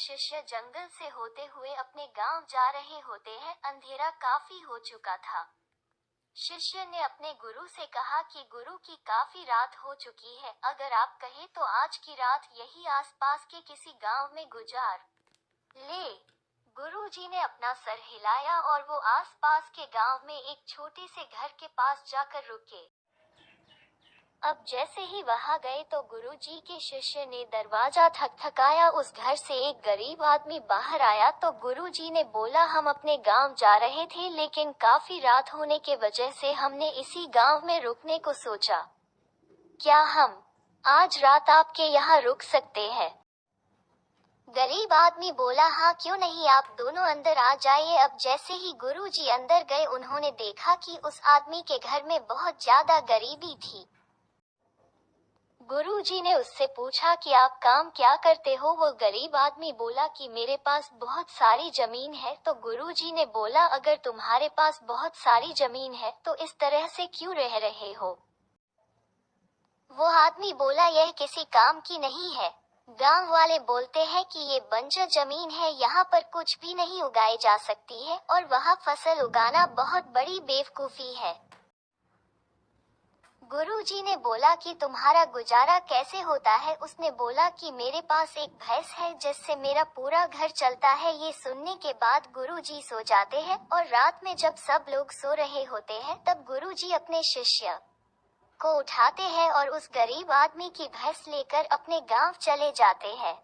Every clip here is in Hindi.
शिष्य जंगल से होते हुए अपने गांव जा रहे होते हैं। अंधेरा काफी हो चुका था। शिष्य ने अपने गुरु से कहा कि गुरु की काफी रात हो चुकी है, अगर आप कहें तो आज की रात यही आसपास के किसी गांव में गुजार ले। गुरुजी ने अपना सर हिलाया और वो आसपास के गांव में एक छोटे से घर के पास जाकर रुके। अब जैसे ही वहां गए तो गुरुजी के शिष्य ने दरवाजा ठकठकाया। उस घर से एक गरीब आदमी बाहर आया तो गुरुजी ने बोला, हम अपने गांव जा रहे थे लेकिन काफी रात होने के वजह से हमने इसी गांव में रुकने को सोचा। क्या हम आज रात आपके यहाँ रुक सकते हैं? गरीब आदमी बोला, हाँ क्यों नहीं, आप दोनों अंदर आ जाइए। अब जैसे ही गुरुजी अंदर गए उन्होंने देखा कि उस आदमी के घर में बहुत ज्यादा गरीबी थी। गुरुजी ने उससे पूछा कि आप काम क्या करते हो? वो गरीब आदमी बोला कि मेरे पास बहुत सारी जमीन है। तो गुरुजी ने बोला, अगर तुम्हारे पास बहुत सारी जमीन है तो इस तरह से क्यों रह रहे हो? वो आदमी बोला, यह किसी काम की नहीं है। गांव वाले बोलते हैं कि ये बंजर जमीन है, यहाँ पर कुछ भी नहीं उगाई जा सकती है और वहाँ फसल उगाना बहुत बड़ी बेवकूफी है। गुरुजी ने बोला कि तुम्हारा गुजारा कैसे होता है? उसने बोला कि मेरे पास एक भैंस है जिससे मेरा पूरा घर चलता है। ये सुनने के बाद गुरुजी सो जाते हैं और रात में जब सब लोग सो रहे होते हैं तब गुरुजी अपने शिष्य को उठाते हैं और उस गरीब आदमी की भैंस लेकर अपने गांव चले जाते हैं।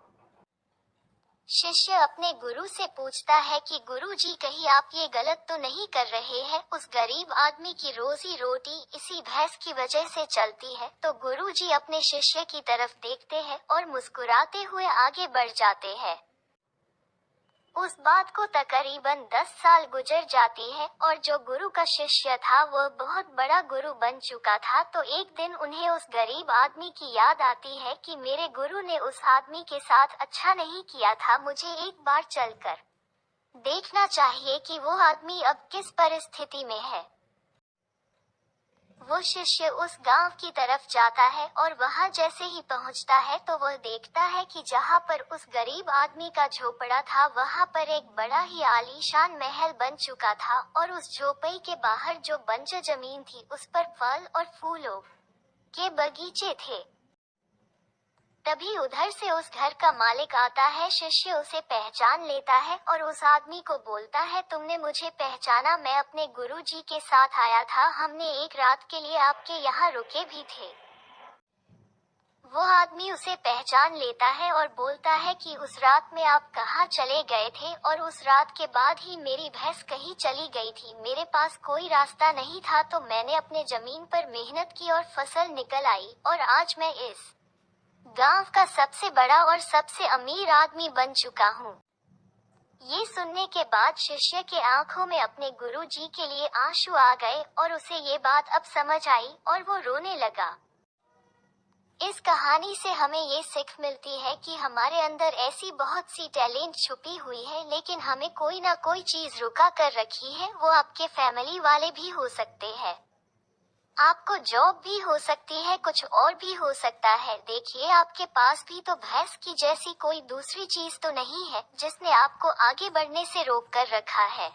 शिष्य अपने गुरु से पूछता है कि गुरुजी कहीं आप ये गलत तो नहीं कर रहे हैं? उस गरीब आदमी की रोजी रोटी इसी भैंस की वजह से चलती है। तो गुरुजी अपने शिष्य की तरफ देखते हैं और मुस्कुराते हुए आगे बढ़ जाते हैं। उस बात को तकरीबन 10 साल गुजर जाती है और जो गुरु का शिष्य था वह बहुत बड़ा गुरु बन चुका था। तो एक दिन उन्हें उस गरीब आदमी की याद आती है कि मेरे गुरु ने उस आदमी के साथ अच्छा नहीं किया था, मुझे एक बार चलकर देखना चाहिए कि वो आदमी अब किस परिस्थिति में है। वो शिष्य उस गांव की तरफ जाता है और वहां जैसे ही पहुंचता है तो वह देखता है कि जहां पर उस गरीब आदमी का झोपड़ा था वहां पर एक बड़ा ही आलीशान महल बन चुका था और उस झोपड़ी के बाहर जो बंजर जमीन थी उस पर फल और फूलों के बगीचे थे। तभी उधर से उस घर का मालिक आता है। शिष्य उसे पहचान लेता है और उस आदमी को बोलता है, तुमने मुझे पहचाना? मैं अपने गुरुजी के साथ आया था, हमने एक रात के लिए आपके यहाँ रुके भी थे। वो आदमी उसे पहचान लेता है और बोलता है कि उस रात में आप कहाँ चले गए थे? और उस रात के बाद ही मेरी भैंस कहीं चली गई थी, मेरे पास कोई रास्ता नहीं था तो मैंने अपने जमीन पर मेहनत की और फसल निकल आई और आज मैं इस गांव का सबसे बड़ा और सबसे अमीर आदमी बन चुका हूँ। ये सुनने के बाद शिष्य के आंखों में अपने गुरुजी के लिए आंसू आ गए और उसे ये बात अब समझ आई और वो रोने लगा। इस कहानी से हमें ये सीख मिलती है कि हमारे अंदर ऐसी बहुत सी टैलेंट छुपी हुई है, लेकिन हमें कोई ना कोई चीज रुका कर रखी है। वो आपके फैमिली वाले भी हो सकते हैं, आपको जॉब भी हो सकती है, कुछ और भी हो सकता है। देखिए, आपके पास भी तो भैंस की जैसी कोई दूसरी चीज तो नहीं है जिसने आपको आगे बढ़ने से रोक कर रखा है।